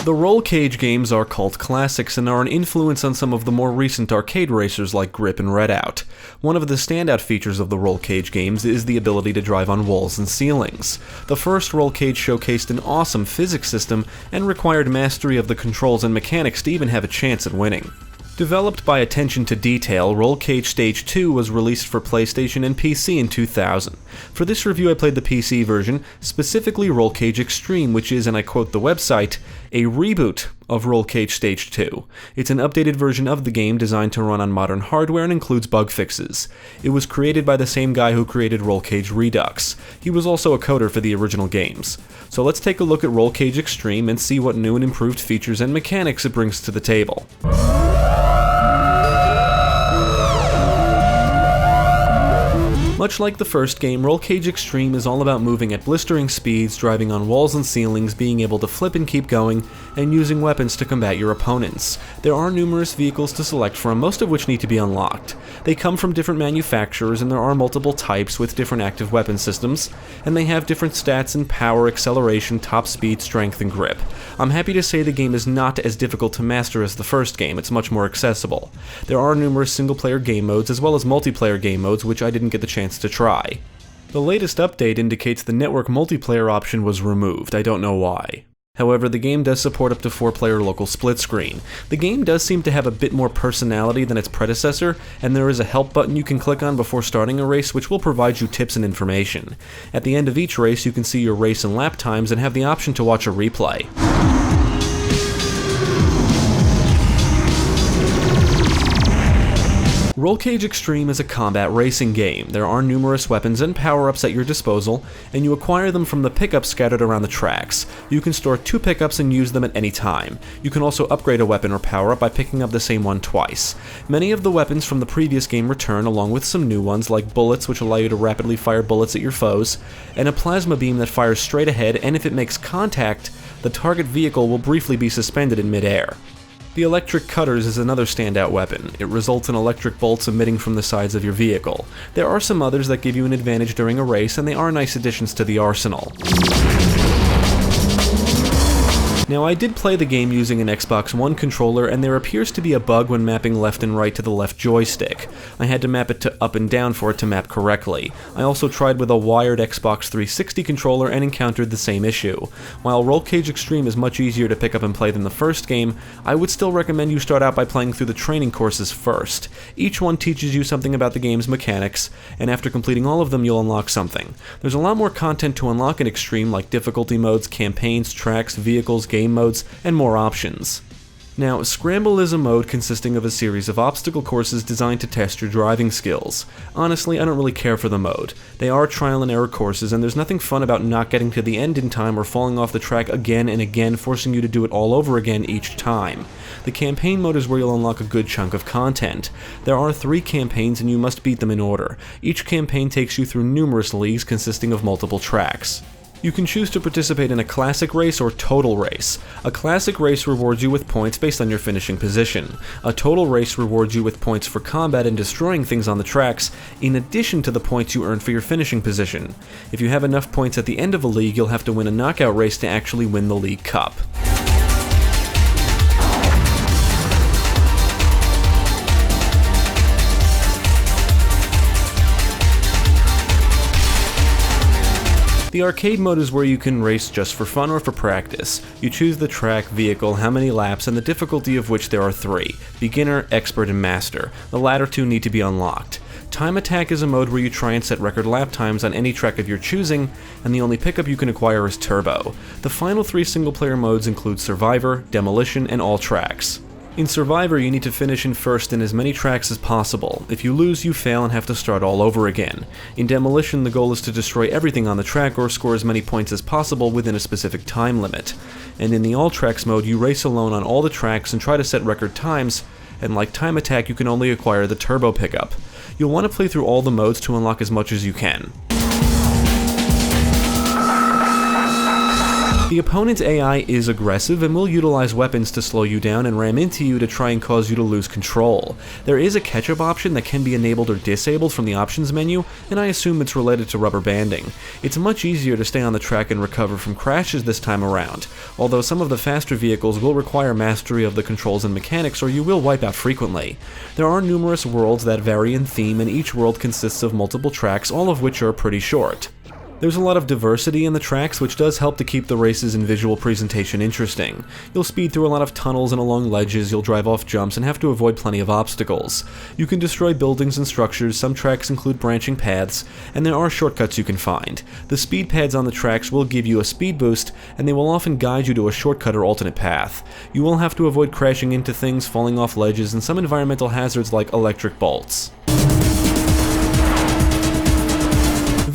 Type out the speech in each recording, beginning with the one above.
The Rollcage games are cult classics and are an influence on some of the more recent arcade racers like Grip and Redout. One of the standout features of the Rollcage games is the ability to drive on walls and ceilings. The first Rollcage showcased an awesome physics system and required mastery of the controls and mechanics to even have a chance at winning. Developed by Attention to Detail, Rollcage Stage II was released for PlayStation and PC in 2000. For this review I played the PC version, specifically Rollcage Extreme, which is, and I quote the website, a reboot of Rollcage Stage II. It's an updated version of the game designed to run on modern hardware and includes bug fixes. It was created by the same guy who created Rollcage Redux. He was also a coder for the original games. So let's take a look at Rollcage Extreme and see what new and improved features and mechanics it brings to the table. Much like the first game, Rollcage Extreme is all about moving at blistering speeds, driving on walls and ceilings, being able to flip and keep going, and using weapons to combat your opponents. There are numerous vehicles to select from, most of which need to be unlocked. They come from different manufacturers, and there are multiple types with different active weapon systems, and they have different stats in power, acceleration, top speed, strength, and grip. I'm happy to say the game is not as difficult to master as the first game, it's much more accessible. There are numerous single-player game modes as well as multiplayer game modes, which I didn't get the chance to try. The latest update indicates the network multiplayer option was removed. I don't know why. However, the game does support up to 4-player local split screen. The game does seem to have a bit more personality than its predecessor, and there is a help button you can click on before starting a race which will provide you tips and information. At the end of each race you can see your race and lap times and have the option to watch a replay. Rollcage Extreme is a combat racing game. There are numerous weapons and power-ups at your disposal, and you acquire them from the pickups scattered around the tracks. You can store 2 pickups and use them at any time. You can also upgrade a weapon or power-up by picking up the same one twice. Many of the weapons from the previous game return, along with some new ones like bullets, which allow you to rapidly fire bullets at your foes, and a plasma beam that fires straight ahead, and if it makes contact, the target vehicle will briefly be suspended in mid-air. The electric cutters is another standout weapon. It results in electric bolts emitting from the sides of your vehicle. There are some others that give you an advantage during a race, and they are nice additions to the arsenal. Now, I did play the game using an Xbox One controller, and there appears to be a bug when mapping left and right to the left joystick. I had to map it to up and down for it to map correctly. I also tried with a wired Xbox 360 controller and encountered the same issue. While Rollcage Extreme is much easier to pick up and play than the first game, I would still recommend you start out by playing through the training courses first. Each one teaches you something about the game's mechanics, and after completing all of them you'll unlock something. There's a lot more content to unlock in Extreme, like difficulty modes, campaigns, tracks, vehicles, game modes, and more options. Now, Scramble is a mode consisting of a series of obstacle courses designed to test your driving skills. Honestly, I don't really care for the mode. They are trial and error courses, and there's nothing fun about not getting to the end in time or falling off the track again and again, forcing you to do it all over again each time. The campaign mode is where you'll unlock a good chunk of content. There are 3 campaigns and you must beat them in order. Each campaign takes you through numerous leagues consisting of multiple tracks. You can choose to participate in a classic race or total race. A classic race rewards you with points based on your finishing position. A total race rewards you with points for combat and destroying things on the tracks, in addition to the points you earn for your finishing position. If you have enough points at the end of a league, you'll have to win a knockout race to actually win the league cup. The arcade mode is where you can race just for fun or for practice. You choose the track, vehicle, how many laps, and the difficulty of which there are 3: beginner, expert, and master. The latter 2 need to be unlocked. Time Attack is a mode where you try and set record lap times on any track of your choosing, and the only pickup you can acquire is Turbo. The final 3 single-player modes include Survivor, Demolition, and All Tracks. In Survivor, you need to finish in first in as many tracks as possible. If you lose, you fail and have to start all over again. In Demolition, the goal is to destroy everything on the track or score as many points as possible within a specific time limit. And in the All Tracks mode, you race alone on all the tracks and try to set record times, and like Time Attack, you can only acquire the Turbo pickup. You'll want to play through all the modes to unlock as much as you can. The opponent's AI is aggressive and will utilize weapons to slow you down and ram into you to try and cause you to lose control. There is a catch-up option that can be enabled or disabled from the options menu, and I assume it's related to rubber banding. It's much easier to stay on the track and recover from crashes this time around, although some of the faster vehicles will require mastery of the controls and mechanics or you will wipe out frequently. There are numerous worlds that vary in theme, and each world consists of multiple tracks, all of which are pretty short. There's a lot of diversity in the tracks, which does help to keep the races and visual presentation interesting. You'll speed through a lot of tunnels and along ledges, you'll drive off jumps, and have to avoid plenty of obstacles. You can destroy buildings and structures, some tracks include branching paths, and there are shortcuts you can find. The speed pads on the tracks will give you a speed boost, and they will often guide you to a shortcut or alternate path. You will have to avoid crashing into things, falling off ledges, and some environmental hazards like electric bolts.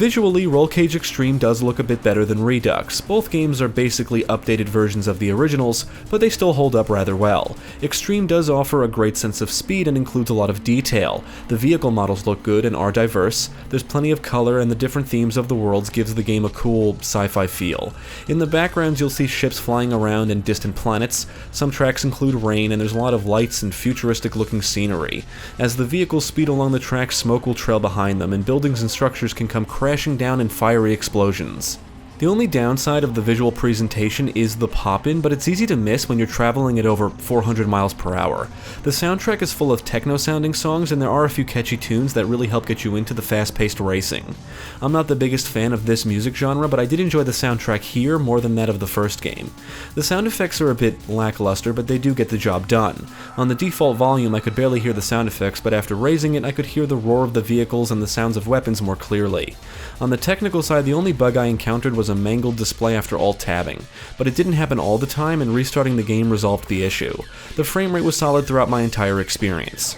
Visually, Rollcage Extreme does look a bit better than Redux. Both games are basically updated versions of the originals, but they still hold up rather well. Extreme does offer a great sense of speed and includes a lot of detail. The vehicle models look good and are diverse, there's plenty of color, and the different themes of the worlds gives the game a cool sci-fi feel. In the backgrounds you'll see ships flying around and distant planets, some tracks include rain, and there's a lot of lights and futuristic looking scenery. As the vehicles speed along the track, smoke will trail behind them, and buildings and structures can come crashing down in fiery explosions. The only downside of the visual presentation is the pop-in, but it's easy to miss when you're traveling at over 400 miles per hour. The soundtrack is full of techno-sounding songs, and there are a few catchy tunes that really help get you into the fast-paced racing. I'm not the biggest fan of this music genre, but I did enjoy the soundtrack here more than that of the first game. The sound effects are a bit lackluster, but they do get the job done. On the default volume, I could barely hear the sound effects, but after raising it, I could hear the roar of the vehicles and the sounds of weapons more clearly. On the technical side, the only bug I encountered was a mangled display after alt-tabbing, but it didn't happen all the time, and restarting the game resolved the issue. The frame rate was solid throughout my entire experience.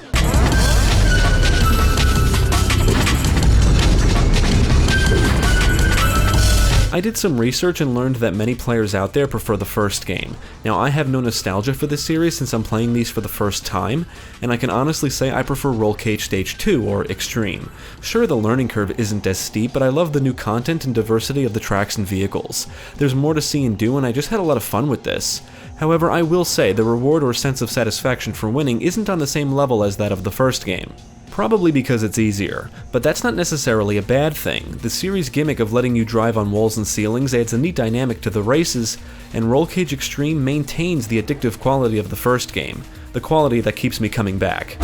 I did some research and learned that many players out there prefer the first game. Now, I have no nostalgia for this series since I'm playing these for the first time, and I can honestly say I prefer Rollcage Stage II, or Extreme. Sure, the learning curve isn't as steep, but I love the new content and diversity of the tracks and vehicles. There's more to see and do, and I just had a lot of fun with this. However, I will say the reward or sense of satisfaction for winning isn't on the same level as that of the first game. Probably because it's easier, but that's not necessarily a bad thing. The series' gimmick of letting you drive on walls and ceilings adds a neat dynamic to the races, and Rollcage Extreme maintains the addictive quality of the first game, the quality that keeps me coming back.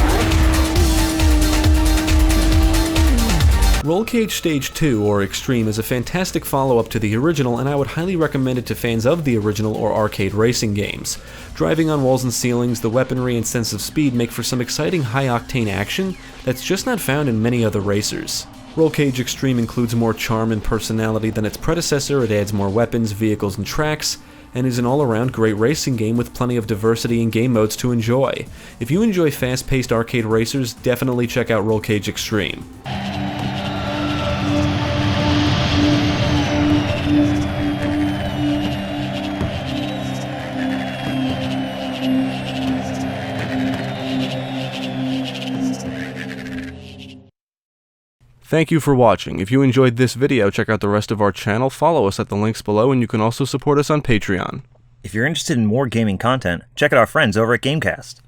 Rollcage Stage II, or Extreme, is a fantastic follow-up to the original, and I would highly recommend it to fans of the original or arcade racing games. Driving on walls and ceilings, the weaponry and sense of speed make for some exciting high-octane action that's just not found in many other racers. Rollcage Extreme includes more charm and personality than its predecessor, it adds more weapons, vehicles, and tracks, and is an all-around great racing game with plenty of diversity and game modes to enjoy. If you enjoy fast-paced arcade racers, definitely check out Rollcage Extreme. Thank you for watching. If you enjoyed this video, check out the rest of our channel, follow us at the links below, and you can also support us on Patreon. If you're interested in more gaming content, check out our friends over at GameCast.